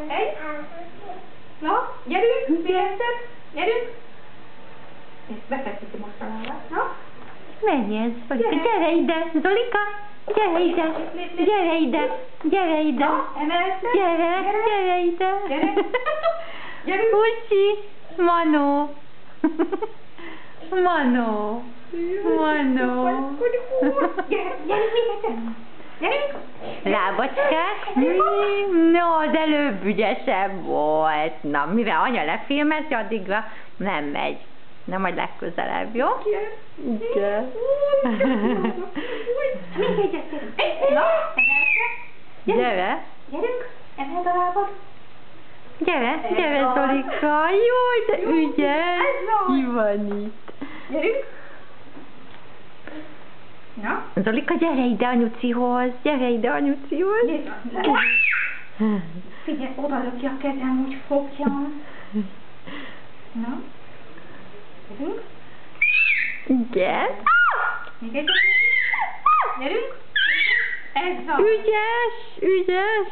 Egy. Na, gyerünk, még egyszer. Gyerünk. Befeküdtem most a lábát. Na. Menj ez, Zolika, gyere ide, Zolika, gyere ide, gyere ide, gyere ide, Na, emelted. gyere ide. Gyere. Gyerünk. Pucsi, Manó. Manó. Manó. Gyerünk még egyszer. Gyerünk. Lábacskák? No, az előbb ügyesebb volt. Na, mivel anya lefilmezi, addigra nem megy. Na, majd legközelebb, jó? Igen. Még egyet gyerünk. Na, emelte. Gyere. Gyerünk. Emeld a lábad. Gyere, Zolika. Jó, de ügyes. Mi van itt? Gyerünk. Na. Zolika, gyere ide anyucihoz. Gyere ide anyucihoz. Nézd, figyelj, oda löki a kezem, úgy fogjam. Na. Gyerünk. Igen. Még egyet. Gyerünk. Ez az. Ügyes.